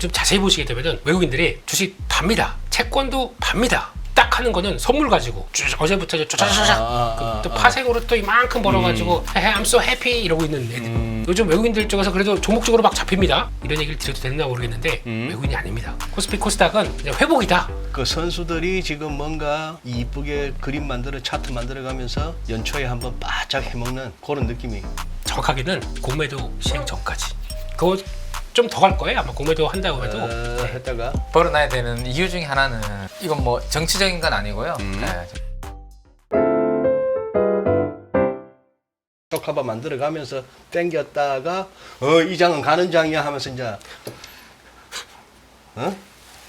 좀 자세히 보시게 되면은 외국인들이 주식 팝니다. 채권도 팝니다. 딱 하는 거는 선물 가지고 어제부터 이제 쫙쫙쫙 또 파생으로 또 이만큼 벌어가지고 I'm so happy 이러고 있는 애들. 요즘 외국인들 쪽에서 그래도 종목적으로 막 잡힙니다. 이런 얘기를 드려도 되나 모르겠는데 외국인이 아닙니다. 코스피 코스닥은 그냥 회복이다. 그 선수들이 지금 뭔가 이쁘게 그림 만들어 차트 만들어가면서 연초에 한번 바짝 해먹는 그런 느낌이. 정확하게는 공매도 시행 전까지. 그거 좀 더 갈 거예요. 아마 공매도 한다고 해도. 했다가 벌어놔야 되는 이유 중에 하나는 이건 뭐 정치적인 건 아니고요. 네. 쪽하바 만들어가면서 땡겼다가 이 장은 가는 장이야 하면서 이제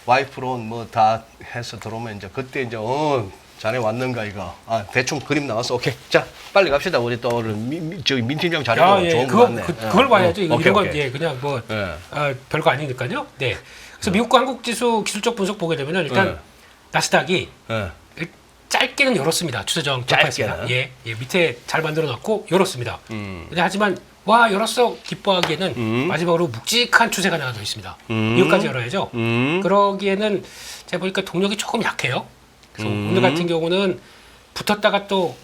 와이프론 뭐 다 해서 들어오면 이제 그때 이제 자네 왔는가 이거 대충 그림 나왔어. 오케이 자 빨리 갑시다. 우리 또 오늘 저기 민 팀장 자리가 좋은 거 같네. 그걸 봐야죠. 오케이, 이런 건 오케이. 예, 그냥 뭐 별거 아니니까요. 네. 그래서 미국과 한국 지수 기술적 분석 보게 되면은 일단 나스닥이 짧게는 열었습니다. 추세저항 돌파했습니다. 예, 밑에 잘 만들어놨고 열었습니다. 근데 하지만 와 열었어 기뻐하기에는 마지막으로 묵직한 추세가 나가져 있습니다. 이것까지 열어야죠. 그러기에는 제가 보니까 동력이 조금 약해요. 그래서 오늘 같은 경우는 붙었다가 또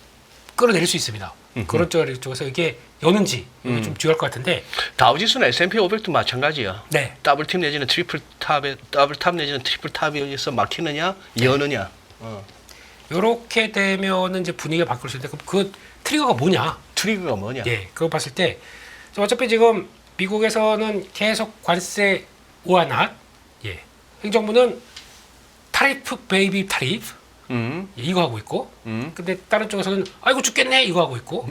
끌어내릴 수 있습니다. 그런 쪽에서 이게 여는지 이게 좀 중요할 것 같은데 다우지수나 S&P 500도 마찬가지야. 네. 더블탑 내지는 더블탑 내지는 트리플탑에서 막히느냐 여느냐. 이렇게 되면은 이제 분위기가 바뀔 수 있는데 그 트리거가 뭐냐? 트리거가 뭐냐? 예, 그거 봤을 때 어차피 지금 미국에서는 계속 관세 우한화, 예, 행정부는 타리프 베이비 타리프 이거 하고 있고, 근데 다른 쪽에서는 아이고 죽겠네 이거 하고 있고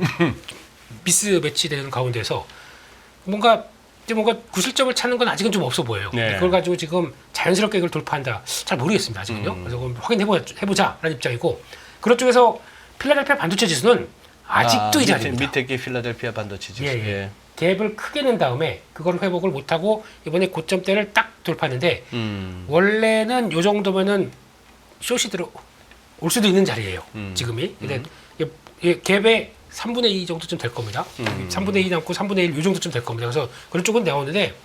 미스 매치되는 가운데서 뭔가 구실점을 찾는 건 아직은 좀 없어 보여요. 네. 그걸 가지고 지금 자연스럽게 이걸 돌파한다 잘 모르겠습니다 아직은요. 그래서 그럼 확인해보자라는 입장이고 그런 쪽에서 필라델피아 반도체 지수는 아직도 이 자리입니다. 밑에 게 필라델피아 반도체 지수. 예. 갭을 크게 낸 다음에 그걸 회복을 못하고 이번에 고점대를 딱 돌파했는데 원래는 요 정도면은 숏이 들어올 수도 있는 자리예요. 지금이. 근데 이 갭의 3분의 2 정도쯤 될 겁니다. 3분의 2 남고 3분의 1 요 정도쯤 될 겁니다. 그래서 그런 쪽은 나오는데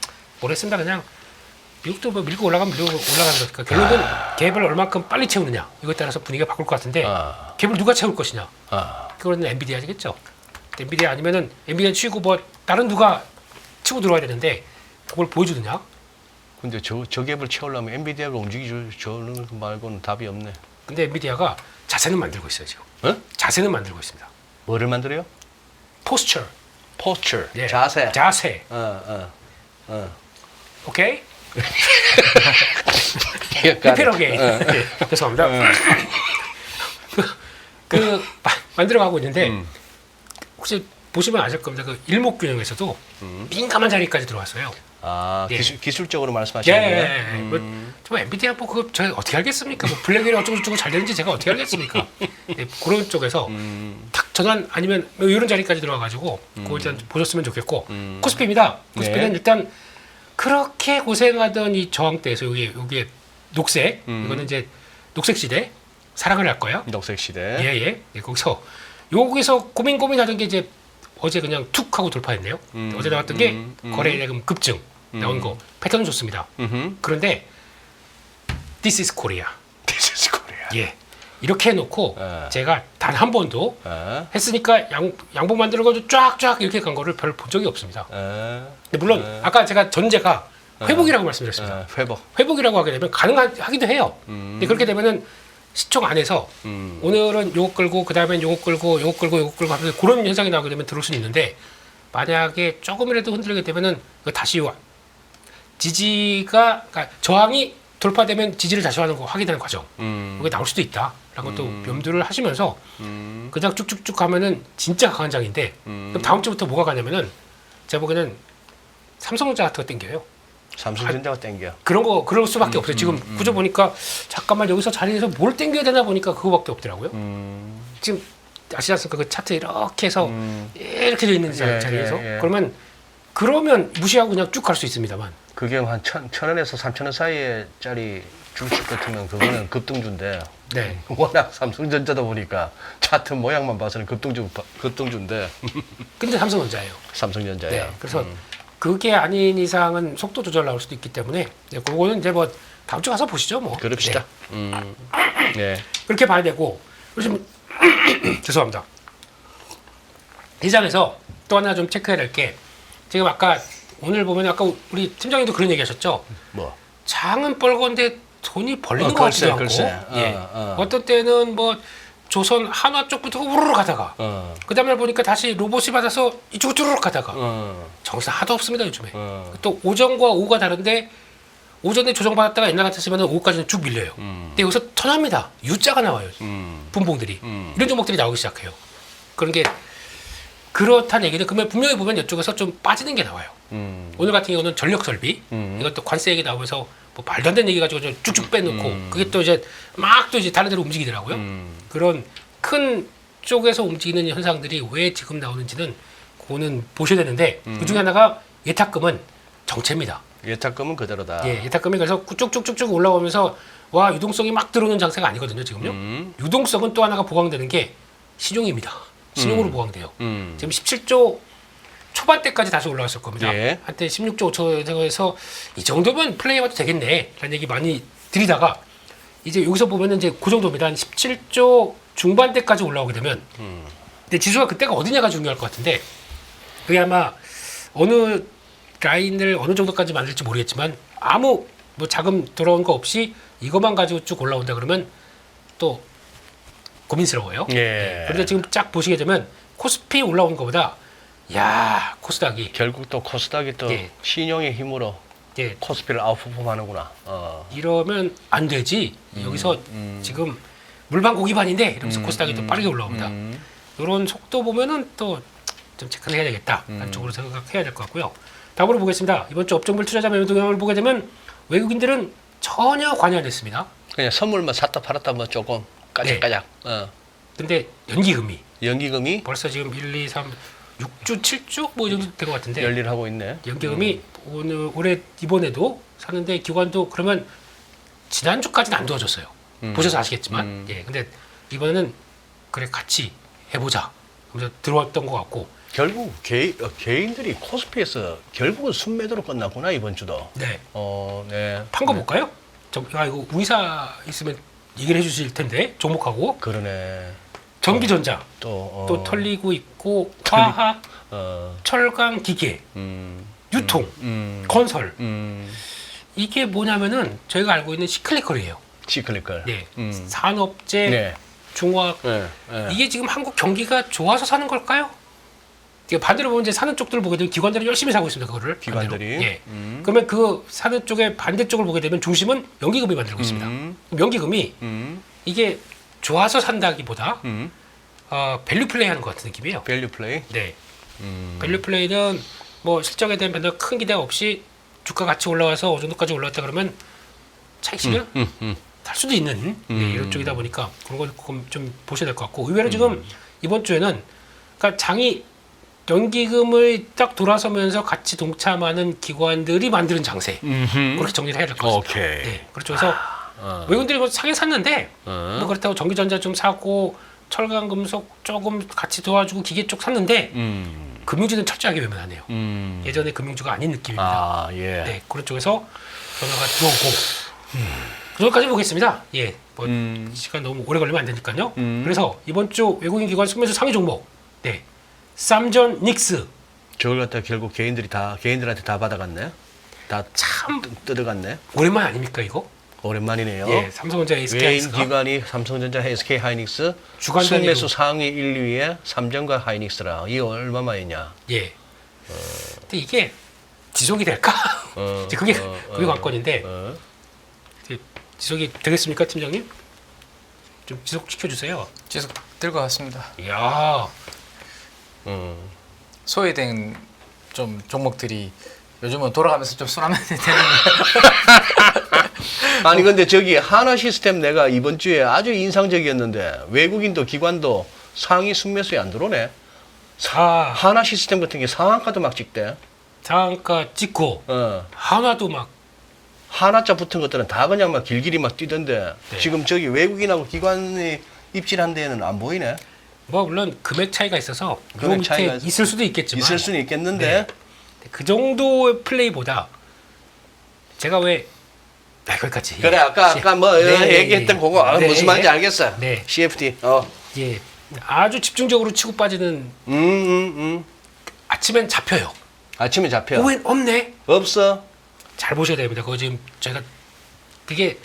모르겠습니다. 그냥 미국도 뭐 밀고 올라가는 거니까 결론은 갭을 얼마큼 빨리 채우느냐 이거에 따라서 분위기가 바꿀 것 같은데 갭을 누가 채울 것이냐 그거는 엔비디아겠죠. 엔비디아 아니면은 엔비디아 치고 뭐 다른 누가 치고 들어와야 되는데 그걸 보여주느냐? 근데 저 갭을 채우려면 엔비디아가 움직이주는 거 말고는 답이 없네. 근데 엔비디아가 자세는 만들고 있어요 지금. 자세는 만들고 있습니다. 뭐를 만들어요? 포스처. 포스처. 예. 자세. 오케이? 약간. 리필어게인. 죄송합니다. 만들어가고 있는데 혹시 보시면 아실 겁니다. 그 일목균형에서도 민감한 자리까지 들어왔어요. 예. 기술적으로 말씀하시는 거예요? 뭐 엔비디아 뭐 그거 제가 어떻게 알겠습니까? 뭐 블랙웰이 어쩌고 잘 되는지 제가 어떻게 알겠습니까? 네, 그런 쪽에서 탁 전환 아니면 뭐 이런 자리까지 들어와가지고 그거 일단 보셨으면 좋겠고 코스피입니다. 코스피는 일단 그렇게 고생하던 이 저항대에서 여기에 녹색 이거는 이제 녹색 시대 사랑을 할 거예요. 녹색 시대. 예, 거기서 여기서 고민하던 게 이제 어제 그냥 툭 하고 돌파했네요. 어제 나왔던 게 거래대금 급증 나온 거 패턴은 좋습니다. 그런데 This is Korea. This is Korea. 예, 이렇게 해놓고 제가 단 한 번도 했으니까 양봉 만들어가지고 쫙쫙 이렇게 간 거를 별 본 적이 없습니다. 근데 물론 아까 제가 전제가 회복이라고 말씀드렸습니다. 회복이라고 하게 되면 가능하기도 해요. 근데 그렇게 되면은 시총 안에서 오늘은 요거 끌고 그 다음엔 요거 끌고 하면서 그런 현상이 나오게 되면 들어올 수는 있는데 만약에 조금이라도 흔들리게 되면은 다시 지지가 그러니까 저항이 돌파되면 지지를 다시 확인하는 과정 이게 나올 수도 있다라는 것도 염두를 하시면서 그냥 쭉쭉쭉 가면은 진짜 강한 장인데 그럼 다음 주부터 뭐가 가냐면은 제가 보기에는 삼성전자 같은 거 땡겨요. 삼성전자가 땡겨. 그럴 수밖에 없어요. 지금 구조 보니까 잠깐만 여기서 자리에서 뭘 땡겨야 되나 보니까 그거밖에 없더라고요. 지금 아시지 않습니까? 그 차트 이렇게 해서 이렇게 돼 있는 자리에서 그러면 무시하고 그냥 쭉 갈 수 있습니다만 그게 한 1,000원에서 3,000원 사이에 짜리 주식 같으면 그거는 급등주인데 네. 워낙 삼성전자다 보니까 차트 모양만 봐서는 급등주인데 근데 삼성전자예요. 삼성전자야. 네. 그래서 그게 아닌 이상은 속도 조절 나올 수도 있기 때문에 네, 그거는 이제 뭐 다음 주 가서 보시죠 뭐. 그럽시다. 네. 그렇게 봐야 되고 요즘 죄송합니다. 시장에서 또 하나 좀 체크해야 될 게 지금 아까 오늘 보면 아까 우리 팀장님도 그런 얘기하셨죠. 뭐. 장은 뻘건데 돈이 벌리는 것 같지도 않고 예. 어떤 때는 뭐 조선 한화 쪽부터 우르르 가다가 그 다음에 보니까 다시 로봇이 받아서 이쪽으로 쭈르륵 가다가 정신 하도 없습니다 요즘에. 또 오전과 오후가 다른데 오전에 조정받았다가 옛날 같았으면 오후까지는 쭉 밀려요. 근데 여기서 턴합니다. U자가 나와요. 분봉들이. 이런 종목들이 나오기 시작해요. 그런 게 그렇다는 얘기는 그러면 분명히 보면 이쪽에서 좀 빠지는 게 나와요. 오늘 같은 경우는 전력 설비 이것도 관세 얘기 나오면서 뭐 말도 안 되는 얘기 가지고 좀 쭉쭉 빼놓고 그게 또 이제 막 또 이제 다른 데로 움직이더라고요. 그런 큰 쪽에서 움직이는 현상들이 왜 지금 나오는지는 그거는 보셔야 되는데 그 중에 하나가 예탁금은 정체입니다. 예탁금은 그대로다. 예, 예탁금이 그래서 쭉쭉쭉쭉 올라오면서 와 유동성이 막 들어오는 장세가 아니거든요 지금요. 유동성은 또 하나가 보강되는 게 신용입니다. 신용으로 보강돼요. 지금 17조 초반대까지 다시 올라왔을 겁니다. 예. 한때 16조 5천에서 이 정도면 플레이해봐도 되겠네 라는 얘기 많이 드리다가 이제 여기서 보면은 이제 그 정도입니다. 한 17조 중반대까지 올라오게 되면 근데 지수가 그때가 어디냐가 중요할 것 같은데 그게 아마 어느 라인을 어느 정도까지 만들지 모르겠지만 아무 뭐 자금 들어온 거 없이 이것만 가지고 쭉 올라온다 그러면 또 고민스러워요. 예. 그런데 지금 쫙 보시게 되면 코스피 올라오는 것보다 야 코스닥이 결국 또 코스닥이 또 예. 신용의 힘으로 예, 코스피를 아웃퍼폼하는구나. 이러면 안 되지. 여기서 지금 물반 고기반인데 이러면서 코스닥이 또 빠르게 올라옵니다. 이런 속도 보면은 또 좀 체크를 해야 되겠다. 안쪽으로 생각해야 될 것 같고요. 다음으로 보겠습니다. 이번 주 업종별 투자자 매매 동향을 보게 되면 외국인들은 전혀 관여 안 했습니다. 그냥 선물만 샀다 팔았다 뭐 조금 까작까작. 근데 연기금이 연기금이 벌써 지금 1, 2, 3, 6주, 7주 뭐 이 정도 된 것 같은데 열일하고 있네. 연기금이 올해 이번에도 사는데 기관도 그러면 지난주까지는 안 도와줬어요. 보셔서 아시겠지만 예, 근데 이번에는 그래 같이 해보자 하면서 들어왔던 것 같고 결국 개인들이 코스피에서 결국은 순매도로 끝났구나 이번 주도. 네. 네. 판 거 볼까요? 이거 우리사 있으면 얘기를 해주실 텐데 종목하고 그러네. 전기전자 또 털리고 있고 화학, 철강, 기계, 유통, 건설 이게 뭐냐면은 저희가 알고 있는 시클리컬이에요. 시클리컬. 네. 산업재, 네. 중화학 네. 네. 이게 지금 한국 경기가 좋아서 사는 걸까요? 이게 반대로 보면 이제 사는 쪽들을 보게 되면 기관들이 열심히 사고 있습니다. 그거를 기관들이. 반대로. 예. 그러면 그 사는 쪽의 반대쪽을 보게 되면 중심은 연기금이 만들고 있습니다. 연기금이 이게 좋아서 산다기보다 밸류 플레이하는 것 같은 느낌이에요. 밸류 플레이. 네. 밸류 플레이는 뭐 실적에 대한 변화 큰 기대 없이 주가 같이 올라와서 어느 정도까지 올라왔다 그러면 차익실현 할 수도 있는 이런 쪽이다 보니까 그런 걸 좀 보셔야 될 것 같고 의외로 지금 이번 주에는 그러니까 장이 연기금을 딱 돌아서면서 같이 동참하는 기관들이 만드는 장세 그렇게 정리를 해야 될 것 같습니다. 오케이. 네, 그렇죠. 그래서 외국인들이 뭐 사긴 샀는데 뭐 그렇다고 전기전자 좀 사고 철강 금속 조금 같이 도와주고 기계 쪽 샀는데 금융주는 철저하게 외면하네요. 예전에 금융주가 아닌 느낌입니다. 아 예. 네, 그런 쪽에서 전화가 들어오고 그 정도까지 보겠습니다. 예, 뭐 시간 너무 오래 걸리면 안 되니까요. 그래서 이번 주 외국인 기관 순매수 상위 종목, 네, 쌈전 닉스. 저걸 갖다 결국 개인들한테 다 받아갔네. 다 참 뜯어갔네. 오랜만 아닙니까 이거? 오랜만이네요. 예, 삼성전자, SK 외인 하이닉스가 기관이 삼성전자, SK 하이닉스 주간 순매수 단위로. 상위 1, 2위에 삼성과 하이닉스라. 이게 얼마 만이냐? 예. 근데 이게 지속이 될까? 이제 그게 관건인데 이제 지속이 되겠습니까, 팀장님? 좀 지속시켜 주세요. 지속 될 것 같습니다. 이야, 소외된 좀 종목들이 요즘은 돌아가면서 좀 순환이 되는 아니 근데 저기 하나 시스템 내가 이번 주에 아주 인상적이었는데 외국인도 기관도 상위 순매수에 안 들어오네. 하나 시스템 같은 게 상한가도 막 찍대. 상한가 찍고 한화도 막 하나자 붙은 것들은 다 그냥 막 길길이 막 뛰던데 네. 지금 저기 외국인하고 기관이 입질한 데는 안 보이네. 뭐 물론 금액 차이가 있어서 요 금액 밑에 차이가 있을 수도 있겠지만 있을 수는 있겠는데 그 정도의 플레이보다 제가 왜 거기까지. 그래 아까 뭐 네, 얘기했던 그거 네, 무슨 말인지 알겠어. 네. CFD. 예, 아주 집중적으로 치고 빠지는 아침엔 잡혀요. 아침에 잡혀. 오후엔 없네. 없어. 잘 보셔야 됩니다. 그거 지금 제가 그게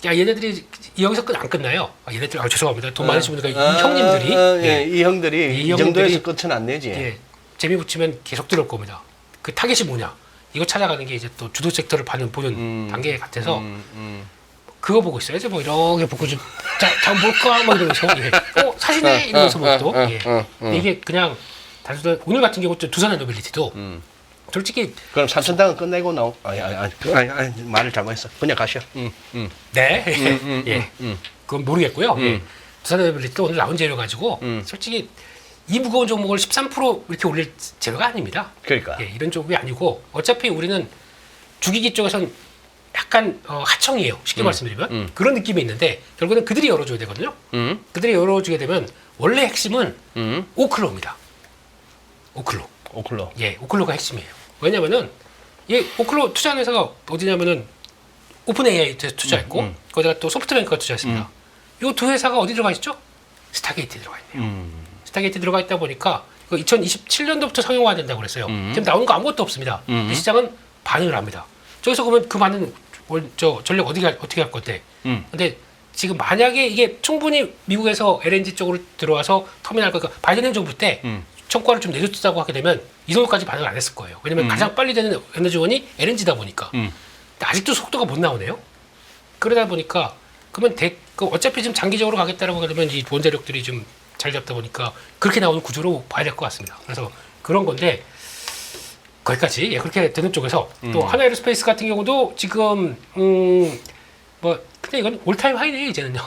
야 얘네들이 여기서 안 끝나요. 얘네들 죄송합니다. 돈 많으신 분들 이 형님들이 예, 이 형들이 이 정도에서 형님들이 끝은 안 내지. 예, 재미 붙이면 계속 들어올 겁니다. 그 타겟이 뭐냐? 이거 찾아가는 게 이제 또 주도 섹터를 보는 단계 같아서 그거 보고 있어요. 이제 뭐 이렇게 보고 좀 자, 볼까 막 이러면서 예. 사시네 이러면서 뭐 또 근데 이게 그냥 단순한 오늘 같은 경우 두산의 노빌리티도 솔직히 그럼 삼천당은 끝내고 나오. 아니 말을 잘못했어. 그냥 가시오. 네, 예, 그건 모르겠고요. 예. 두산의 노빌리티도 오늘 나온 재료 가지고 솔직히 이 무거운 종목을 13% 이렇게 올릴 재료가 아닙니다. 그러니까. 예, 이런 쪽이 아니고 어차피 우리는 주기기 쪽에선 약간 하청이에요. 쉽게 말씀드리면 그런 느낌이 있는데 결국은 그들이 열어줘야 되거든요. 그들이 열어주게 되면 원래 핵심은 오클로입니다. 오클로. 예, 오클로가 핵심이에요. 왜냐면은 오클로 투자한 회사가 어디냐면은 오픈 AI 투자했고 거기다가 또 소프트뱅크가 투자했습니다. 이 두 회사가 어디 들어가 있죠? 스타게이트에 들어가 있네요. 스타게이트 들어가 있다 보니까 2027년도부터 상용화 된다고 그랬어요. 지금 나오는 거 아무것도 없습니다. 근데 시장은 반응을 합니다. 저기서 그러면 그 많은 전력 어떻게 할 건데? 근데 지금 만약에 이게 충분히 미국에서 LNG 쪽으로 들어와서 터미널 그러니까 바이든 행정부 때 성과를 좀 내줬다고 하게 되면 이 정도까지 반응을 안 했을 거예요. 왜냐면 가장 빨리 되는 에너지원이 LNG다 보니까. 근데 아직도 속도가 못 나오네요. 그러다 보니까 그러면 어차피 지금 장기적으로 가겠다라고 하게 되면 이 원자력들이 좀 잘 잡다 보니까 그렇게 나오는 구조로 봐야 될 것 같습니다. 그래서 그런 건데 거기까지 그렇게 되는 쪽에서 또 하나에어스페이스 같은 경우도 지금 뭐 근데 이건 올타임 하이네요 이제는요.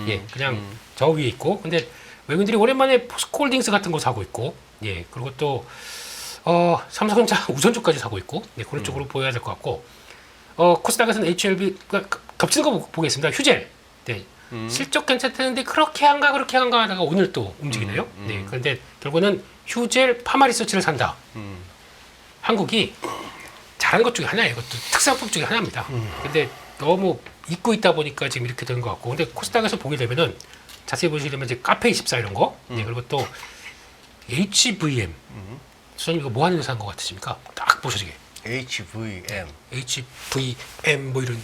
예, 그냥 저 위에 있고 근데 외국인들이 오랜만에 포스코홀딩스 같은 거 사고 있고 예 그리고 또 삼성전자 우선주까지 사고 있고 그런 쪽으로 보여야 될 것 같고 코스닥에서는 HLB 겹치는 거 보겠습니다. 휴젤 실적 괜찮다는데 그렇게 한가 하다가 오늘 또 움직이네요. 네, 그런데 결국은 휴젤 파마리서치를 산다. 한국이 잘하는 것 중에 하나예요. 이것도 특산품 중에 하나입니다. 근데 너무 잊고 있다 보니까 지금 이렇게 되는 것 같고 근데 코스닥에서 보게 되면은 자세히 보시게 되면 이제 카페24 이런 거 그리고 또 HVM 수장님 이거 뭐 하는 회사인 것 같으십니까? 딱 보시게 HVM 뭐 이런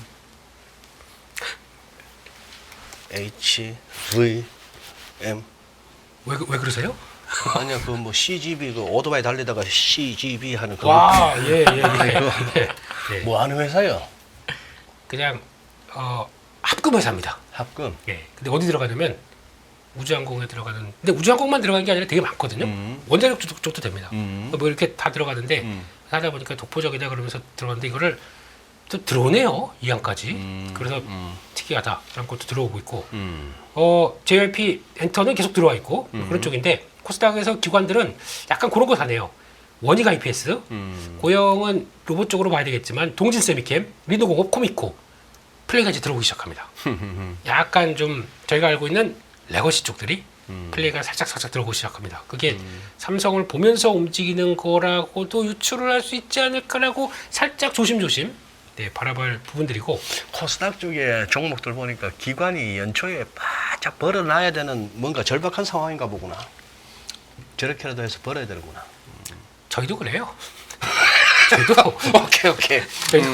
HVM 왜 그러세요? 아니야 그 뭐 CGV 그 오토바이 달리다가 CGV 하는 그 예. 뭐 하는 회사요? 그냥 합금 회사입니다. 합금. 예. 근데 어디 들어가냐면 우주항공에 들어가는. 근데 우주항공만 들어가는 게 아니라 되게 많거든요. 원자력 쪽도 됩니다. 뭐 이렇게 다 들어가는데 하다 보니까 독보적이다 그러면서 들어갔는데 이거를 또 들어오네요. 이항까지. 그래서 특이하다라는 것도 들어오고 있고. JYP 엔터는 계속 들어와 있고 그런 쪽인데 코스닥에서 기관들은 약간 그런 거 사네요. 원익 IPS, 고영은 로봇 쪽으로 봐야 되겠지만 동진 세미캠, 리노공업, 코미코 플레이가 이제 들어오기 시작합니다. 약간 좀 저희가 알고 있는 레거시 쪽들이 플레이가 살짝 들어오기 시작합니다. 그게 삼성을 보면서 움직이는 거라고도 유추를 할 수 있지 않을까라고 살짝 조심조심 바라볼 부분들이고 코스닥 쪽에 종목들 보니까 기관이 연초에 바짝 벌어놔야 되는 뭔가 절박한 상황인가 보구나. 저렇게라도 해서 벌어야 되는구나. 저희도 그래요. 저희도 오케이. 저희도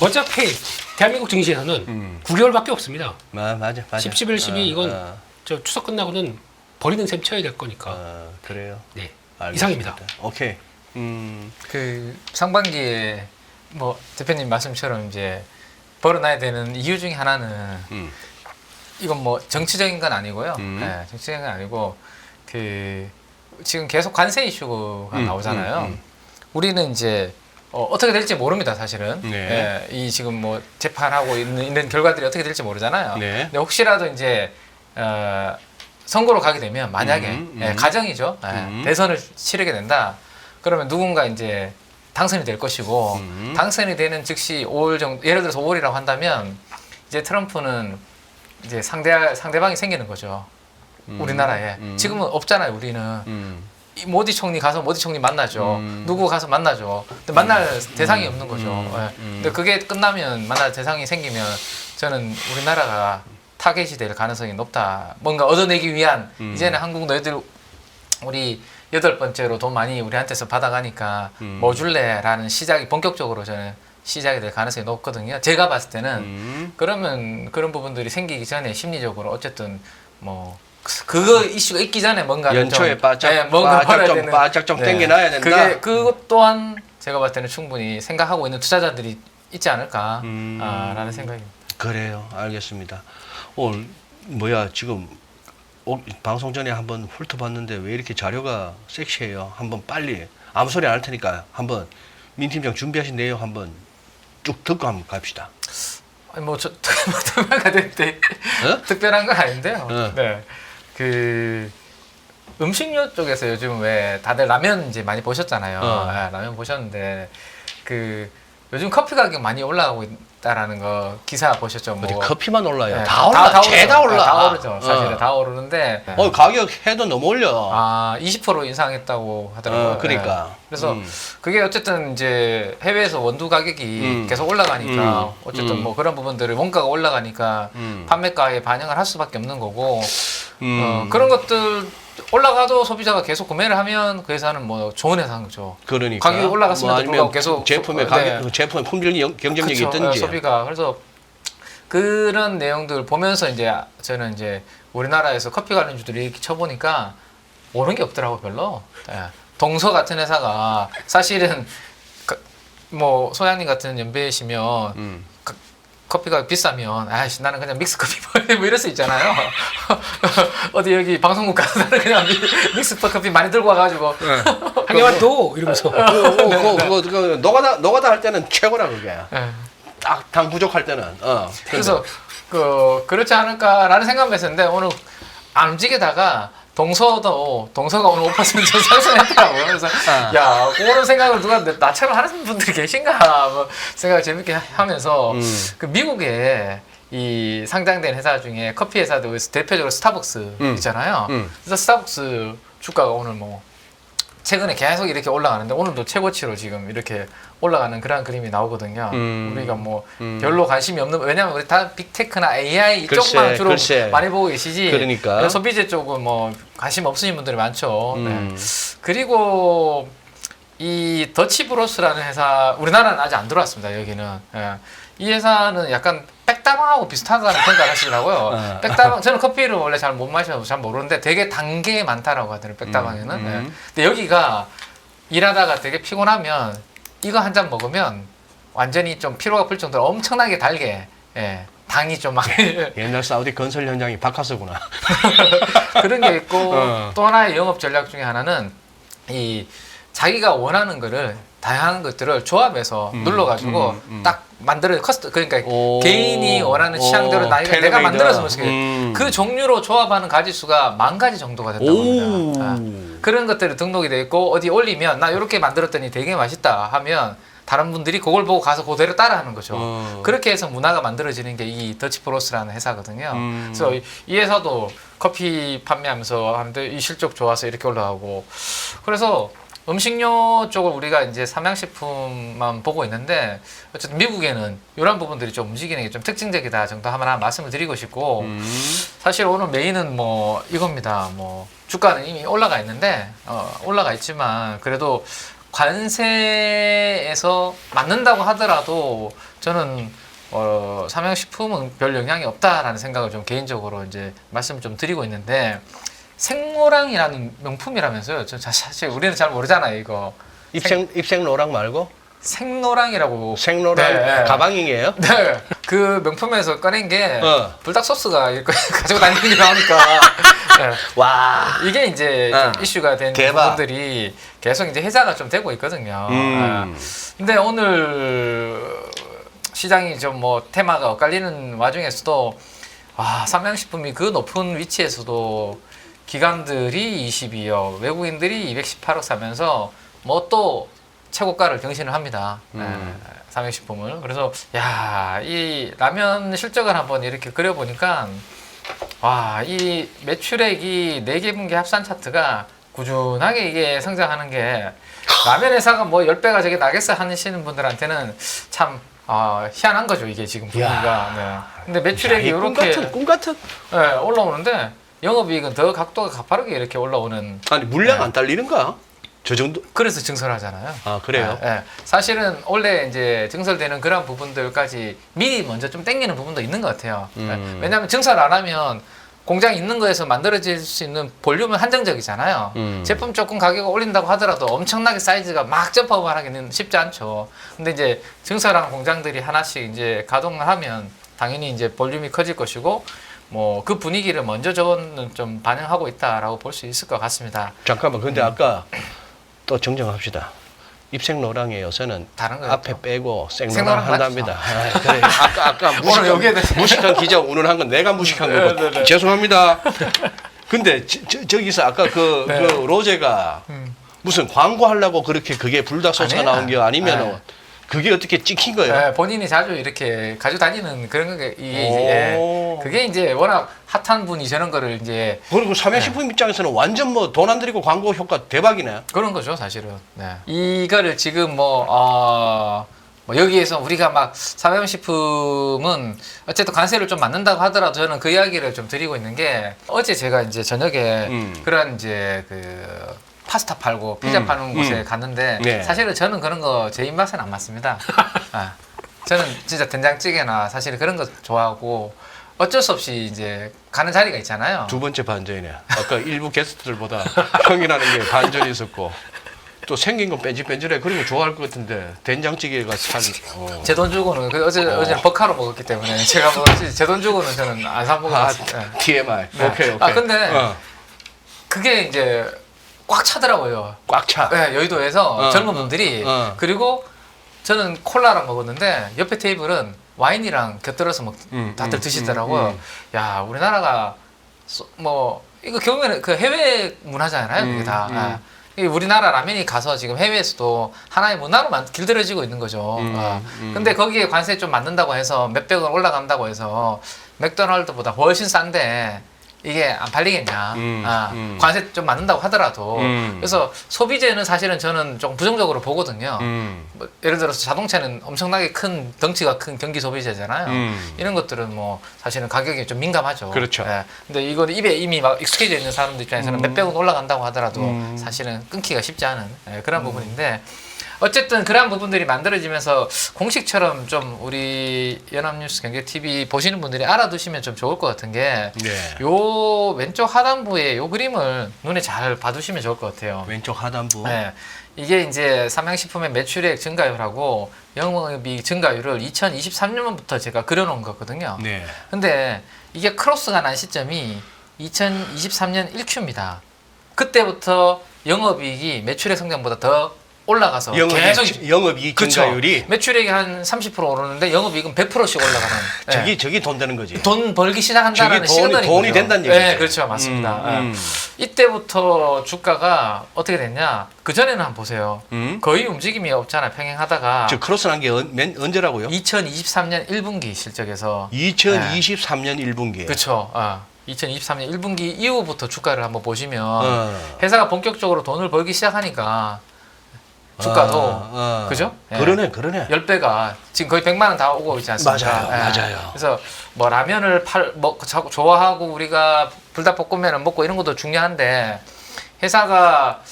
어차피 대한민국 증시에서는 9개월밖에 없습니다. 맞아. 10, 11, 12 이건 저 추석 끝나고는 버리는 셈 쳐야 될 거니까. 그래요. 네. 알겠습니다. 이상입니다. 오케이. 그 상반기에 뭐 대표님 말씀처럼 이제 벌어놔야 되는 이유 중에 하나는 이건 뭐 정치적인 건 아니고요. 네, 정치적인 건 아니고 그 지금 계속 관세 이슈가 나오잖아요. 우리는 이제 어떻게 될지 모릅니다, 사실은. 네. 이 지금 뭐 재판하고 있는 결과들이 어떻게 될지 모르잖아요. 네. 근데 혹시라도 이제 선거로 가게 되면 만약에 가정이죠. 대선을 치르게 된다. 그러면 누군가 이제 당선이 될 것이고 당선이 되는 즉시 5월 정도 예를 들어서 5월이라고 한다면 이제 트럼프는 이제 상대방이 생기는 거죠. 우리나라에 지금은 없잖아요. 우리는 모디 총리 가서 모디 총리 만나죠. 누구 가서 만나죠. 근데 만날 대상이 없는 거죠. 예. 근데 그게 끝나면 만날 대상이 생기면 저는 우리나라가 타겟이 될 가능성이 높다. 뭔가 얻어내기 위한 이제는 한국 너희들 우리 8번째로 돈 많이 우리한테서 받아가니까 뭐 줄래라는 시작이 본격적으로 저는 시작이 될 가능성이 높거든요. 제가 봤을 때는 그러면 그런 부분들이 생기기 전에 심리적으로 어쨌든 뭐 그거 이슈가 있기 전에 뭔가 연초에 바짝 좀 네. 땡겨놔야 된다. 그것 또한 제가 봤을 때는 충분히 생각하고 있는 투자자들이 있지 않을까라는 생각입니다. 그래요. 알겠습니다. 오늘 지금 방송 전에 한번 훑어봤는데 왜 이렇게 자료가 섹시해요? 한번 빨리 아무 소리 안 할 테니까 한번 민 팀장 준비하신 내용 한번 쭉 듣고 한번 갑시다. 아니 뭐저 특별한 됐대 특별한 건 아닌데요. 네, 그 음식료 쪽에서 요즘 왜 다들 라면 이제 많이 보셨잖아요. 네, 라면 보셨는데 그 요즘 커피 가격 많이 올라가고 있다라는 거 기사 보셨죠? 어디 뭐 커피만 올라요? 네, 다 올라, 죄다 올라. 다 오르죠. 사실은 다 오르는데. 가격 해도 너무 올려. 20% 인상했다고 하더라고요. 그러니까. 네. 그래서 그게 어쨌든 이제 해외에서 원두 가격이 계속 올라가니까 어쨌든 뭐 그런 부분들을 원가가 올라가니까 판매가에 반영을 할 수밖에 없는 거고 그런 것들 올라가도 소비자가 계속 구매를 하면 그 회사는 뭐 좋은 회사인 거죠. 그러니까 가격이 올라갔음에도 불구하고 계속 제품의 가격, 제품의 품질 경쟁력이 그쵸, 있든지 소비가 그래서 그런 내용들 보면서 이제 저는 이제 우리나라에서 커피 관련주들이 이렇게 쳐보니까 오른 게 없더라고 별로. 네. 동서 같은 회사가 사실은 뭐 소장님 같은 연배이시면 커피가 비싸면 아이씨 나는 그냥 믹스 커피 뭐 이럴 수 있잖아요. 어디 여기 방송국 가서 나는 그냥 믹스 커피 많이 들고 와가지고 한개만 더 이러면서 그거 노가다 할 때는 최고라 그게. 네. 딱 당 부족할 때는. 그래서 그렇지 않을까라는 생각을 했었는데 오늘 안 움직이다가 동서가 오늘 5% 상승했더라고요. 그래서 야 그런 생각을 누가 나처럼 하는 분들이 계신가 뭐 생각을 재밌게 하면서 그 미국에 이 상장된 회사 중에 커피 회사들 대표적으로 스타벅스 있잖아요. 그래서 스타벅스 주가가 오늘 뭐 최근에 계속 이렇게 올라가는데 오늘도 최고치로 지금 이렇게 올라가는 그런 그림이 나오거든요. 우리가 뭐 별로 관심이 없는 왜냐면 우리 다 빅테크나 AI 이쪽만 주로 많이 보고 계시지. 그러니까 소비재 쪽은 뭐 관심 없으신 분들이 많죠. 네. 그리고 이 더치브로스라는 회사 우리나라는 아직 안 들어왔습니다. 여기는 이 회사는 약간 백다방하고 비슷하다는 평가를 하시더라고요. 백다방 저는 커피를 원래 잘 못 마셔서 잘 모르는데 되게 단 게 많다라고 하더라고요. 백다방에는. 네. 근데 여기가 일하다가 되게 피곤하면 이거 한 잔 먹으면 완전히 좀 피로가 풀 정도로 엄청나게 달게 당이 좀 막 옛날 사우디 건설 현장이 바카스구나. 그런 게 있고 또 하나의 영업 전략 중에 하나는 이 자기가 원하는 거를 다양한 것들을 조합해서 눌러가지고 딱 만들어 그러니까 개인이 원하는 취향대로 내가 만들어서 그 종류로 조합하는 가지수가 10,000가지 정도가 된다고 합니다. 그런 것들이 등록이 돼 있고 어디 올리면 나 이렇게 만들었더니 되게 맛있다 하면 다른 분들이 그걸 보고 가서 그대로 따라하는 거죠. 그렇게 해서 문화가 만들어지는 게 이 더치브로스라는 회사거든요. 그래서 이 회사도 커피 판매하면서 하는데 이 실적 좋아서 이렇게 올라가고 그래서 음식료 쪽을 우리가 이제 삼양식품만 보고 있는데 어쨌든 미국에는 이런 부분들이 좀 움직이는 게 좀 특징적이다 정도 하나 말씀을 드리고 싶고 사실 오늘 메인은 뭐 이겁니다. 뭐 주가는 이미 올라가 있는데 올라가 있지만 그래도 관세에서 맞는다고 하더라도 저는 삼양식품은 별 영향이 없다라는 생각을 좀 개인적으로 이제 말씀을 좀 드리고 있는데 생로랑이라는 명품이라면서요. 저 사실 우리는 잘 모르잖아요, 이거. 입생로랑 말고? 생로랑이라고. 생로랑 네. 가방이에요? 네. 그 명품에서 꺼낸 게 불닭 소스가 가지고 다니는 게 나오니까. 네. 와. 이게 이제 좀 이슈가 된 대박. 부분들이 계속 이제 회자가 좀 되고 있거든요. 근데 오늘 시장이 좀 뭐 테마가 엇갈리는 와중에서도 삼양식품이 그 높은 위치에서도 기관들이 22억, 외국인들이 218억 사면서 뭐 또 최고가를 경신을 합니다. 삼양식품을. 그래서 이 라면 실적을 한번 이렇게 그려보니까 이 매출액이 4개 분기 합산 차트가 꾸준하게 이게 성장하는 게 라면 회사가 뭐 10배가 저게 나겠어 하시는 분들한테는 참 희한한 거죠 이게 지금 분위기가. 네. 근데 매출액이 이렇게 꿈 같은. 네, 올라오는데 영업이익은 더 각도가 가파르게 이렇게 올라오는. 아니 물량 안 딸리는가? 저 정도? 그래서 증설하잖아요. 아 그래요? 네. 사실은 원래 이제 증설되는 그런 부분들까지 미리 먼저 좀 땡기는 부분도 있는 것 같아요. 네. 왜냐하면 증설 안 하면 공장 있는 거에서 만들어질 수 있는 볼륨은 한정적이잖아요. 제품 조금 가격을 올린다고 하더라도 엄청나게 사이즈가 막 점프업을 하기는 쉽지 않죠. 근데 이제 증설하는 공장들이 하나씩 이제 가동을 하면 당연히 이제 볼륨이 커질 것이고 뭐 그 분위기를 먼저 저는 좀 반영하고 있다라고 볼 수 있을 것 같습니다. 잠깐만 근데 아까 또 정정합시다. 입생노랑의 요새는 다른 거였죠. 앞에 빼고 생노랑 생노랑 한답니다. 아, 그래. 아까 오늘 여기에 무식한 기자 운운한 건 내가 무식한 거고 죄송합니다. 근데 저기서 아까 그 로제가 무슨 광고 하려고 그렇게 그게 불닭소스가 아니에요. 나온 게 아니면 그게 어떻게 찍힌 거예요? 네, 본인이 자주 이렇게 가지고 다니는 그런 게 이게 이제 그게 이제 워낙 핫한 분이 저런 거를 이제 그리고 삼양식품 입장에서는 완전 뭐 돈 안 들이고 광고 효과 대박이네. 그런 거죠 사실은. 네. 이거를 지금 뭐 여기에서 우리가 막 삼양식품은 어쨌든 관세를 좀 맞는다고 하더라도 저는 그 이야기를 좀 드리고 있는 게 어제 제가 이제 저녁에 그런 이제 그 파스타 팔고 피자 파는 곳에 갔는데 네. 사실은 저는 그런 거 제 입맛에는 안 맞습니다. 저는 진짜 된장찌개나 사실 그런 거 좋아하고 어쩔 수 없이 이제 가는 자리가 있잖아요. 두 번째 반전이네. 아까 일부 게스트들보다 형이라는 게 반전이 있었고 또 생긴 건 뺀질뺀질해. 그런 거 좋아할 것 같은데 된장찌개가 참. 제 돈 주고는 어제는 버카로 먹었기 때문에 제가 뭐 제 돈 주고는 저는 안 사 먹었어요. TMI. 네. 오케이. 근데 그게 이제 꽉 차더라고요. 꽉 차. 네, 여의도에서 젊은 분들이 그리고 저는 콜라랑 먹었는데 옆에 테이블은 와인이랑 곁들여서 다들 드시더라고요. 야, 우리나라가 뭐 이거 결국에는 그 해외 문화잖아요. 그게 다. 이 우리나라 라면이 가서 지금 해외에서도 하나의 문화로 길들여지고 있는 거죠. 근데 거기에 관세 좀 맞는다고 해서 몇백 원 올라간다고 해서 맥도날드보다 훨씬 싼데 이게 안 팔리겠냐. 관세 좀 맞는다고 하더라도. 그래서 소비재는 사실은 저는 좀 부정적으로 보거든요. 뭐 예를 들어서 자동차는 엄청나게 큰 덩치가 큰 경기 소비재잖아요. 이런 것들은 뭐 사실은 가격이 좀 민감하죠. 그렇죠. 예. 근데 이건 입에 이미 막 익숙해져 있는 사람들 입장에서는 몇백 원 올라간다고 하더라도 사실은 끊기가 쉽지 않은 그런 부분인데 어쨌든 그러한 부분들이 만들어지면서 공식처럼 좀 우리 연합뉴스 경제TV 보시는 분들이 알아두시면 좀 좋을 것 같은 게 요 왼쪽 하단부에 요 그림을 눈에 잘 봐두시면 좋을 것 같아요. 왼쪽 하단부. 네. 이게 이제 삼양식품의 매출액 증가율하고 영업이익 증가율을 2023년부터 제가 그려놓은 거거든요. 네. 근데 이게 크로스가 난 시점이 2023년 1Q입니다. 그때부터 영업이익이 매출액 성장보다 더 올라가서 계속 영업이익 증가율이 매출액이 한 30% 오르는데 영업이익은 100%씩 올라가는. 저기 돈 되는 거지. 돈 벌기 시작한다는 시그널이 돈이 된다는 얘기죠. 네, 그렇죠, 맞습니다. 이때부터 주가가 어떻게 됐냐? 그 전에는 한번 보세요. 거의 움직임이 없잖아요. 평행하다가. 저 크로스 난 게 언제라고요? 2023년 1분기 실적에서. 2023년 1분기. 그렇죠. 2023년 1분기 이후부터 주가를 한번 보시면 회사가 본격적으로 돈을 벌기 시작하니까. 주가도 그죠? 그러네. 10배가 지금 거의 100만 원 다 오고 있지 않습니까? 맞아요. 그래서 뭐 라면을 좋아하고 우리가 불닭볶음면을 먹고 이런 것도 중요한데 회사가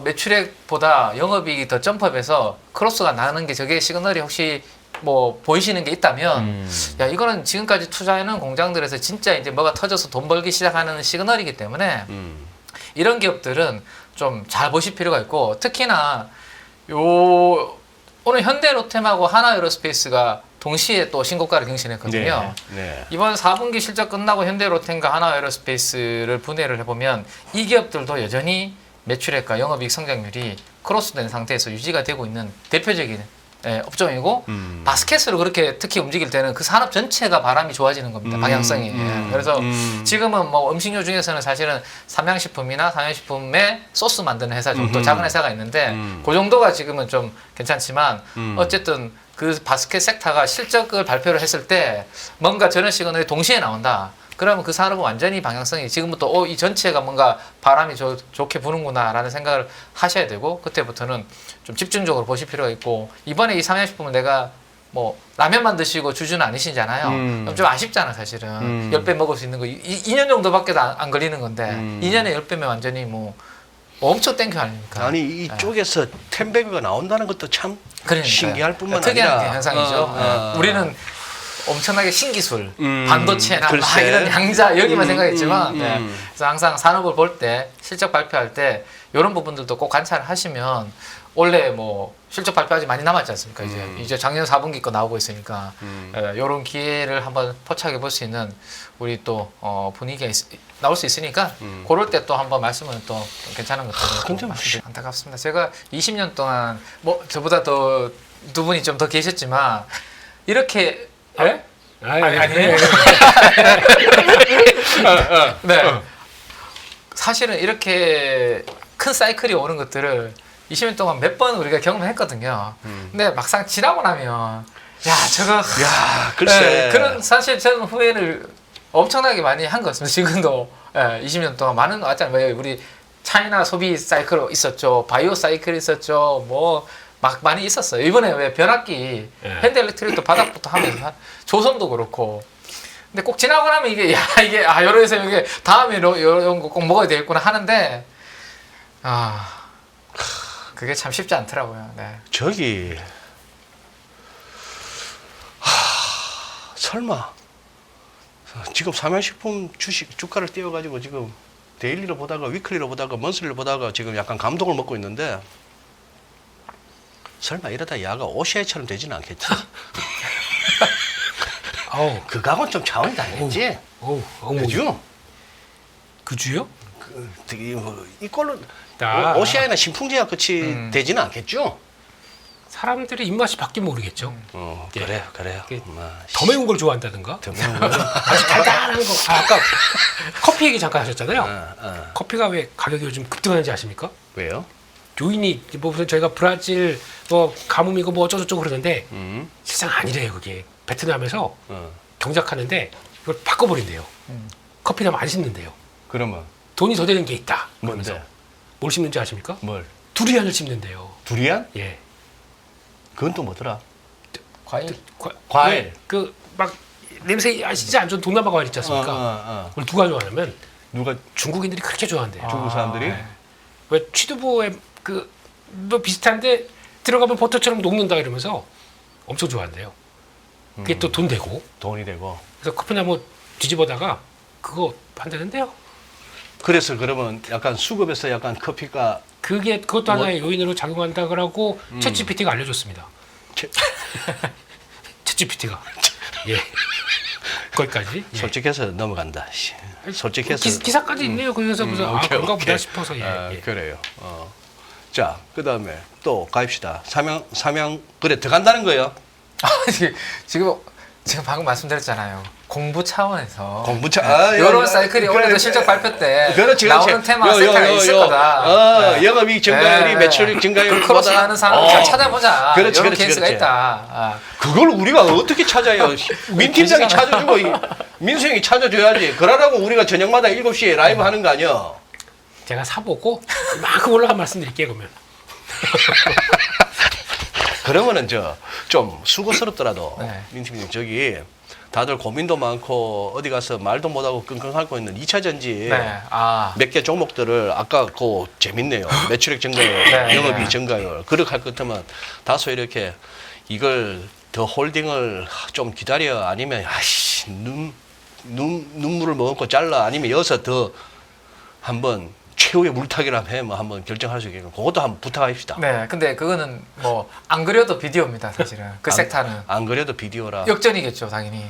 매출액보다 영업이익이 더 점프해서 크로스가 나는 게 저게 시그널이 혹시 뭐 보이시는 게 있다면 야 이거는 지금까지 투자해놓은 공장들에서 진짜 이제 뭐가 터져서 돈 벌기 시작하는 시그널이기 때문에 이런 기업들은 좀 잘 보실 필요가 있고 특히나 오늘 현대로템하고 하나에어로스페이스가 동시에 또 신고가를 경신했거든요. 네. 이번 4분기 실적 끝나고 현대로템과 하나에어로스페이스를 분해를 해보면 이 기업들도 여전히 매출액과 영업이익 성장률이 크로스된 상태에서 유지가 되고 있는 대표적인 업종이고 바스켓으로 그렇게 특히 움직일 때는 그 산업 전체가 바람이 좋아지는 겁니다. 방향성이. 그래서 지금은 뭐 음식료 중에서는 사실은 삼양식품이나 삼양식품에 소스 만드는 회사 정도 작은 회사가 있는데 그 정도가 지금은 좀 괜찮지만 어쨌든 그 바스켓 섹터가 실적을 발표를 했을 때 뭔가 저런 시그널이 동시에 나온다. 그러면 그 산업은 완전히 방향성이 지금부터 이 전체가 뭔가 바람이 좋게 부는구나라는 생각을 하셔야 되고 그때부터는 좀 집중적으로 보실 필요가 있고 이번에 이 삼양식품은 내가 뭐 라면만 드시고 주주는 아니시잖아요. 그럼 좀 아쉽잖아 사실은. 10배 먹을 수 있는 거 2년 정도밖에 안 걸리는 건데 2년에 10배면 완전히 뭐 엄청 땡큐 아닙니까? 아니 이쪽에서 텐베그가 나온다는 것도 참 그러니까요. 신기할 뿐만 특이한 아니라 현상이죠. 우리는 엄청나게 신기술, 반도체나 막 글쎄. 이런 양자 여기만 생각했지만 그래서 항상 산업을 볼 때 실적 발표할 때 이런 부분들도 꼭 관찰을 하시면 원래 뭐 실적 발표하지 많이 남았지 않습니까? 이제 작년 4분기 거 나오고 있으니까 이런 기회를 한번 포착해 볼 수 있는 우리 또 분위기가 나올 수 있으니까 그럴 때 또 한번 말씀은 또 괜찮은 것들 안타깝습니다. 제가 20년 동안 뭐 저보다 더 두 분이 좀 더 계셨지만 이렇게 예? 아니에요. 네. 사실은 이렇게 큰 사이클이 오는 것들을 20년 동안 몇 번 우리가 경험했거든요. 근데 막상 지나고 나면 야 저거 야 글쎄 네, 그런 사실 저는 후회를 엄청나게 많이 한 것 같습니다. 지금도 20년 동안 많은 거 같잖아요. 왜 우리 차이나 소비 사이클 있었죠. 바이오 사이클 있었죠. 뭐 막 많이 있었어요. 이번에 왜 변압기 현대일렉트릭도 바닥부터 하면서 조선도 그렇고 근데 꼭 지나고 나면 이게 여러에서 이게 다음에 이런 거 꼭 먹어야 되겠구나 하는데 그게 참 쉽지 않더라고요. 네. 저기 설마 지금 삼양식품 주가를 띄워가지고 지금 데일리로 보다가 위클리로 보다가 먼슬리로 보다가 지금 약간 감동을 먹고 있는데 설마 이러다 야가 OCI처럼 되지는 않겠지? 그거하고는 좀 차원이 다르겠지? 그죠? 그주요? 이걸로 아. OCI나 신풍제약 끝이 되지는 않겠죠? 사람들의 입맛이 바뀌면 모르겠죠. 그래요. 더 매운 걸 좋아한다든가. 더 매운 거. 아주 달달한 거. 아까 커피 얘기 잠깐 하셨잖아요. 커피가 왜 가격이 요즘 급등하는지 아십니까? 왜요? 요인이 뭐 무슨 저희가 브라질 뭐 가뭄이고 뭐 어쩌고저쩌고 그러는데 실상 아니래요. 그게 베트남에서 경작하는데 이걸 바꿔버린대요. 커피나무 안 심는데요. 그러면 돈이 더 되는 게 있다. 뭔데? 그러면서. 뭘 심는지 아십니까? 뭘? 두리안을 심는데요. 두리안? 예. 그건 또 뭐더라? 과일. 과일. 그 막 냄새 진짜 안 좋은 동남아 과일 있지 않습니까? 그걸 누가 좋아하냐면 누가 중국인들이 그렇게 좋아한대요. 중국 사람들이? 네. 왜 취두부에 뭐 비슷한데 들어가면 버터처럼 녹는다 이러면서 엄청 좋아한대요. 그게 또 돈 되고. 돈이 되고. 그래서 커피나무 뒤집어다가 그거 한다는데요. 그래서 그러면 약간 수급에서 약간 커피가 그것도 하나의 요인으로 작용한다 그러고 챗GPT가 알려줬습니다. 챗GPT가 예 거기까지 예. 솔직해서 넘어간다. 솔직해서 기사까지 있네요. 그래서 무슨 그런가 보다 오케이. 싶어서 예. 그래요. 자, 그다음에 또 가입시다. 삼양 그래 들어간다는 거예요. 지금 방금 말씀드렸잖아요. 공부 차원에서 공부차 이런 사이클이 올해도 실적 발표 때 그렇지. 나오는 테마 세타가 있을 거다. 영업이익 증가율이 매출액 증가율보다 크로스하는 사람 잘 찾아보자. 그렇지, 이런 그렇지, 케이스가 그렇지. 있다. 그걸 우리가 어떻게 찾아요? 민 팀장이 찾아주고 민수 형이 찾아줘야지. 그러라고 우리가 저녁마다 7시에 라이브 하는 거 아니야? 제가 사보고 이만큼 올라간 말씀드릴게요. 그러면 그러면은 좀 수고스럽더라도 네. 민 팀장 저기 다들 고민도 많고 어디 가서 말도 못하고 끙끙 앓고 있는 2차 전지 네. 몇 개 종목들을 아까 그 재밌네요. 매출액 증가율, 네. 영업이익 증가율 그렇게 할 것 같으면 다소 이렇게 이걸 더 홀딩을 좀 기다려 아니면 아이씨 눈물을 머금고 잘라 아니면 여기서 더 한번 최후의 물타기를 해 뭐 한번 결정할 수 있게끔 그것도 한번 부탁합시다. 네. 근데 그거는 뭐 안 그려도 비디오입니다, 사실은. 그 섹터는 안 그래도 비디오라 역전이겠죠, 당연히.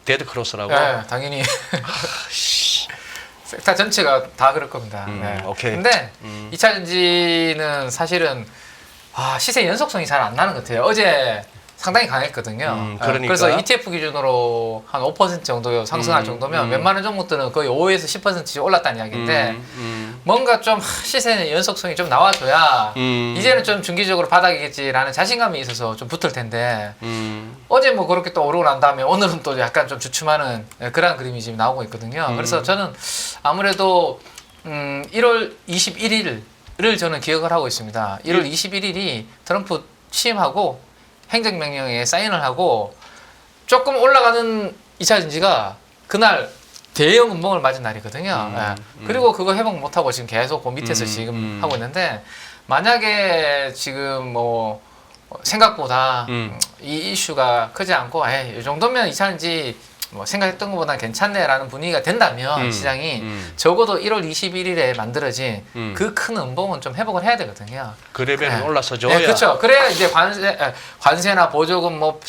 데드 크로스라고. 네, 당연히. 섹터 전체가 다 그럴 겁니다. 네. 오케이. 근데 2차 전지는 사실은 시세 연속성이 잘 안 나는 것 같아요. 어제 상당히 강했거든요. 그러니까. 그래서 ETF 기준으로 한 5% 정도 상승할 정도면 웬만한 종목들은 거의 5에서 10%씩 올랐다는 이야기인데 뭔가 좀 시세의 연속성이 좀 나와줘야 이제는 좀 중기적으로 바닥이겠지라는 자신감이 있어서 좀 붙을 텐데 어제 뭐 그렇게 또 오르고 난 다음에 오늘은 또 약간 좀 주춤하는 그런 그림이 지금 나오고 있거든요. 그래서 저는 아무래도 1월 21일을 저는 기억을 하고 있습니다. 1월 21일이 트럼프 취임하고 행정명령에 사인을 하고 조금 올라가는 2차 전지가 그날 대형 음봉을 맞은 날이거든요. 그리고 그거 회복 못하고 지금 계속 그 밑에서 지금 하고 있는데 만약에 지금 뭐 생각보다 이 이슈가 크지 않고 이 정도면 2차 전지 뭐 생각했던 것보다 괜찮네라는 분위기가 된다면 시장이 적어도 1월 21일에 만들어진 그 큰 음봉은 좀 회복을 해야 되거든요. 그 레벨은 네. 올라서줘야. 네, 그렇죠. 그래야 이제 관세나 보조금 뭐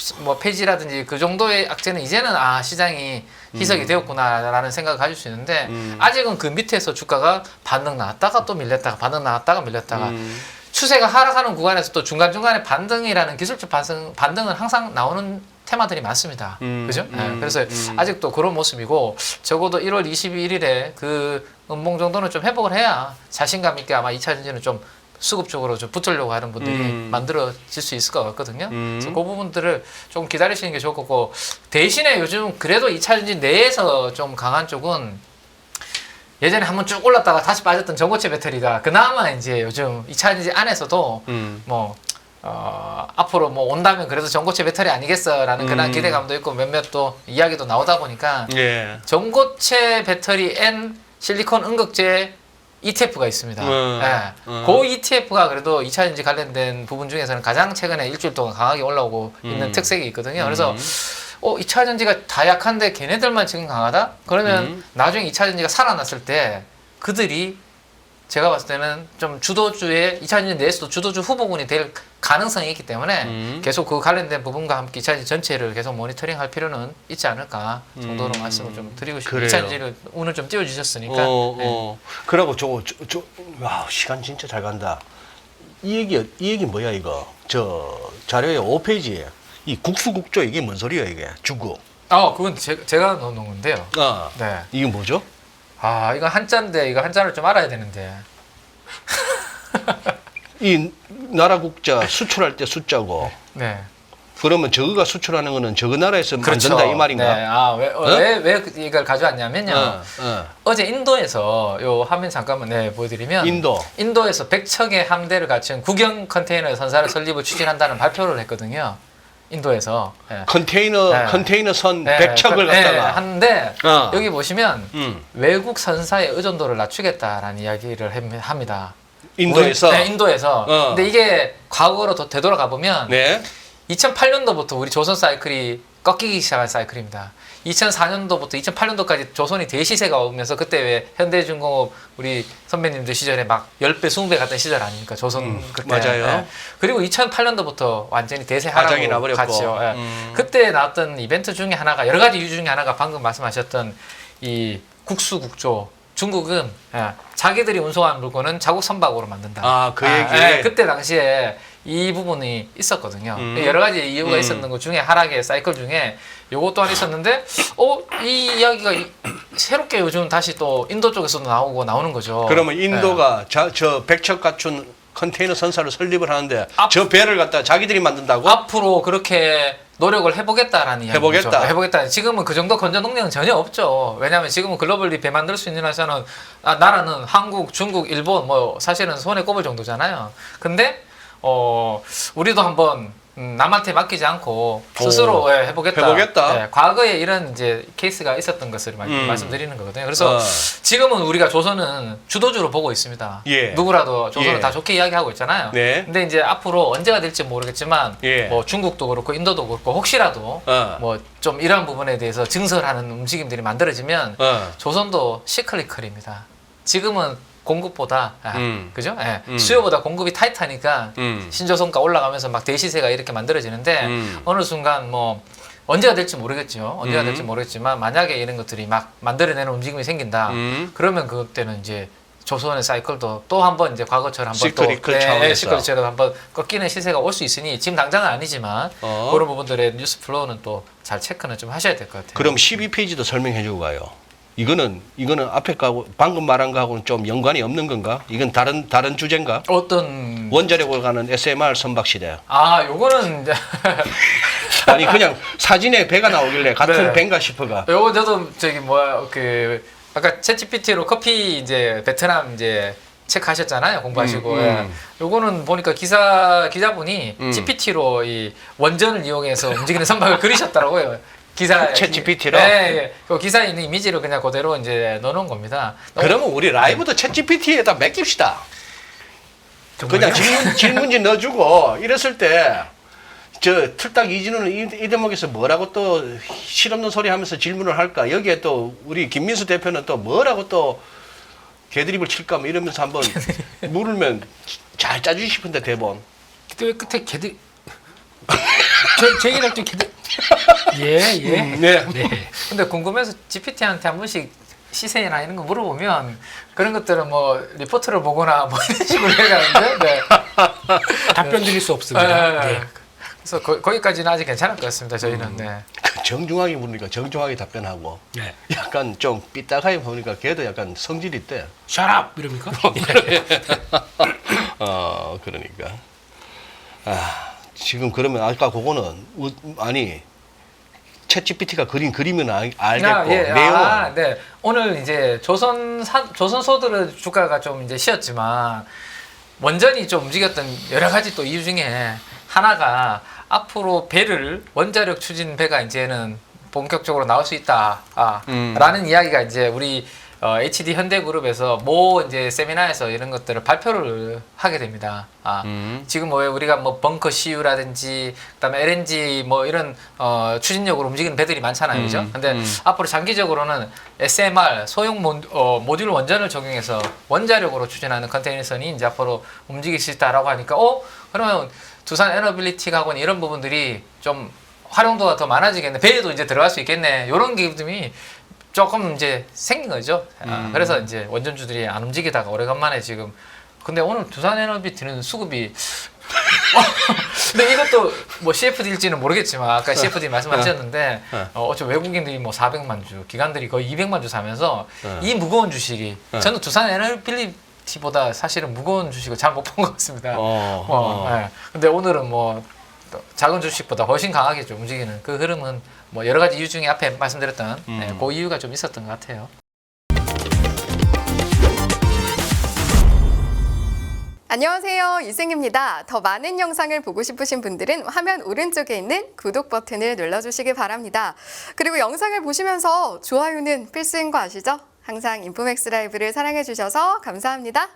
폐지라든지 그 정도의 악재는 이제는 시장이 희석이 되었구나라는 생각을 가질 수 있는데 아직은 그 밑에서 주가가 반등 나왔다가 또 밀렸다가 반등 나왔다가 밀렸다가 추세가 하락하는 구간에서 또 중간중간에 반등이라는 기술적 반등은 항상 나오는 테마들이 많습니다. 그죠? 그래서 아직도 그런 모습이고 적어도 1월 22일에 그 음봉 정도는 좀 회복을 해야 자신감 있게 아마 2차 전지는 좀 수급적으로 좀 붙으려고 하는 분들이 만들어질 수 있을 것 같거든요. 그래서 그 부분들을 좀 기다리시는 게 좋을 거고 대신에 요즘 그래도 2차 전지 내에서 좀 강한 쪽은 예전에 한번 쭉 올랐다가 다시 빠졌던 전고체 배터리가 그나마 이제 요즘 2차 전지 안에서도 뭐 앞으로 뭐 온다면 그래도 전고체 배터리 아니겠어라는 그런 기대감도 있고 몇몇 또 이야기도 나오다 보니까 예. 전고체 배터리 N 실리콘 응급제 ETF가 있습니다. 그 ETF가 그래도 2차 전지 관련된 부분 중에서는 가장 최근에 일주일 동안 강하게 올라오고 있는 특색이 있거든요. 그래서 2차 전지가 다 약한데 걔네들만 지금 강하다? 그러면 나중에 2차 전지가 살아났을 때 그들이 제가 봤을 때는 좀 주도주의 2차 전지 내에서도 주도주 후보군이 될 가능성이 있기 때문에 계속 그 관련된 부분과 함께 2차 전지 전체를 계속 모니터링할 필요는 있지 않을까 정도로 말씀을 좀 드리고 싶습니다. 2차 전지를 오늘 좀 띄워주셨으니까. 그러고 와, 시간 진짜 잘 간다. 이 얘기 뭐야 이거? 저 자료의 5페이지에 이 국수국조 이게 뭔 소리야 이게? 주국. 그건 제가 넣은 건데요. 네. 이게 뭐죠? 이거 한자인데 이거 한자를 좀 알아야 되는데. 이 나라 국자 수출할 때 숫자고. 네. 그러면 저거가 수출하는 거는 저거 나라에서 그렇죠. 만든다 이 말인가? 네. 왜 이걸 가져왔냐면요. 어제 인도에서 요 화면 잠깐만 보여드리면 인도에서 100척의 함대를 갖춘 국영 컨테이너 선사를 설립을 추진한다는 발표를 했거든요. 인도에서 컨테이너 선 100척을 갖다가 하는데 여기 보시면 외국 선사의 의존도를 낮추겠다라는 이야기를 합니다. 인도에서. 인도에서. 근데 이게 과거로 되돌아가 보면 2008년도부터 우리 조선 사이클이 꺾이기 시작한 사이클입니다. 2004년도부터 2008년도까지 조선이 대시세가 오면서 그때 왜 현대중공업 우리 선배님들 시절에 막 10배, 20배 갔던 시절 아닙니까? 조선 그때. 맞아요. 그리고 2008년도부터 완전히 대세 하락으로 갔죠. 그때 나왔던 이벤트 중에 하나가 여러 가지 이유 중에 하나가 방금 말씀하셨던 이 국수국조. 중국은 자기들이 운송한 물건은 자국 선박으로 만든다. 그 얘기. 그때 당시에 이 부분이 있었거든요. 여러 가지 이유가 있었는 것 중에 하락의 사이클 중에 요것 또한 있었는데 이 이야기가 새롭게 요즘 다시 또 인도 쪽에서도 나오는 거죠. 그러면 인도가 저 100척 갖춘 컨테이너 선사를 설립을 하는데 저 배를 갖다 자기들이 만든다고? 앞으로 그렇게 노력을 해보겠다라는 이야기죠. 해보겠다. 지금은 그 정도 건전 능력은 전혀 없죠. 왜냐하면 지금은 글로벌리 배 만들 수 있는 나라는 한국, 중국, 일본 뭐 사실은 손에 꼽을 정도잖아요. 근데 우리도 한번 남한테 맡기지 않고 스스로 해보겠다. 과거에 이런 이제 케이스가 있었던 것을 말씀드리는 거거든요. 그래서 지금은 우리가 조선은 주도주로 보고 있습니다. 누구라도 조선은 다 좋게 이야기하고 있잖아요. 근데 이제 앞으로 언제가 될지 모르겠지만 뭐 중국도 그렇고 인도도 그렇고 혹시라도 뭐 좀 이러한 부분에 대해서 증설하는 움직임들이 만들어지면 조선도 시클리컬입니다. 지금은 공급보다 그죠? 수요보다 공급이 타이트하니까 신조선가 올라가면서 막 대시세가 이렇게 만들어지는데 어느 순간 뭐 언제가 될지 모르겠죠. 언제가 될지 모르겠지만 만약에 이런 것들이 막 만들어내는 움직임이 생긴다. 그러면 그때는 이제 조선의 사이클도 또 한번 이제 과거처럼 한번 시크릿 차원에서. 시크릿처럼 한번 꺾이는 시세가 올 수 있으니 지금 당장은 아니지만 그런 부분들의 뉴스 플로우는 또 잘 체크는 좀 하셔야 될 것 같아요. 그럼 12페이지도 설명해주고 가요. 이거는 앞에 거하고 방금 말한 거하고는 좀 연관이 없는 건가? 이건 다른 주제인가? 어떤 원자력으로 가는 SMR 선박 시대. 요거는 이제 아니 그냥 사진에 배가 나오길래 같은 네. 배인가 싶어가. 요거 저도 저기 뭐야 그 아까 챗GPT로 커피 이제 베트남 이제 체크하셨잖아요 공부하시고 예. 요거는 보니까 기자분이 GPT로 이 원전을 이용해서 움직이는 선박을 그리셨더라고요. 기사 챗GPT로? 네, 그 기사에 있는 이미지를 그냥 그대로 이제 넣어놓은 겁니다. 그러면 우리 라이브도 챗GPT에다 맡깁시다. 그냥 질문지 넣어주고 이랬을 때 저 틀딱 이진우는 이 대목에서 뭐라고 또 실없는 소리 하면서 질문을 할까? 여기에 또 우리 김민수 대표는 또 뭐라고 또 개드립을 칠까? 뭐 이러면서 한번 물으면 잘 짜주시 싶은데 대본. 왜 끝에 걔들 제 얘기할 때 걔들 예. 네. 네. 근데 궁금해서 GPT한테 한 번씩 시세나 이런 거 물어보면 그런 것들은 뭐 리포트를 보거나 뭐 이런 식으로 해가는데 네. 답변 드릴 수 없습니다. 네. 네. 그래서 거기까지는 아직 괜찮을 것 같습니다. 저희는 네. 그 정중하게 물으니까 정중하게 답변하고 네. 약간 좀 삐딱하게 보니까 걔도 약간 성질이 있대. Shut up 이럽니까? 그러니까. 지금 그러면 아까 그거는 아니 챗GPT가 그린 그림은 알겠고 내용은 네. 오늘 이제 조선소들의 주가가 좀 이제 쉬었지만 원전이 좀 움직였던 여러 가지 또 이유 중에 하나가 앞으로 배를 원자력 추진 배가 이제는 본격적으로 나올 수 있다. 라는 이야기가 이제 우리 HD 현대그룹에서 이제 세미나에서 이런 것들을 발표를 하게 됩니다. 지금 뭐 우리가 뭐 벙커 CU라든지 그다음에 LNG 뭐 이런 추진력으로 움직이는 배들이 많잖아요, 그죠? 근데 앞으로 장기적으로는 SMR 소형 모듈 원전을 적용해서 원자력으로 추진하는 컨테이너선이 이제 앞으로 움직일 수 있다라고 하니까 그러면 두산 에너빌리티하고는 이런 부분들이 좀 활용도가 더 많아지겠네. 배에도 이제 들어갈 수 있겠네. 이런 기분이 조금 이제 생긴 거죠. 그래서 이제 원전주들이 안 움직이다가 오래간만에 지금. 근데 오늘 두산 에너빌리티는 수급이 근데 이것도 뭐 CFD일지는 모르겠지만 아까 CFD 말씀하셨는데 어차피 외국인들이 뭐 400만 주, 기관들이 거의 200만 주 사면서 이 무거운 주식이 저는 두산 에너빌리티보다 사실은 무거운 주식을 잘 못 본 것 같습니다. 네. 근데 오늘은 뭐 작은 주식보다 훨씬 강하게 좀 움직이는 그 흐름은 뭐 여러 가지 이유 중에 앞에 말씀드렸던 그 이유가 좀 있었던 것 같아요. 안녕하세요, 이승입니다. 더 많은 영상을 보고 싶으신 분들은 화면 오른쪽에 있는 구독 버튼을 눌러주시기 바랍니다. 그리고 영상을 보시면서 좋아요는 필수인 거 아시죠? 항상 인포맥스 라이브를 사랑해 주셔서 감사합니다.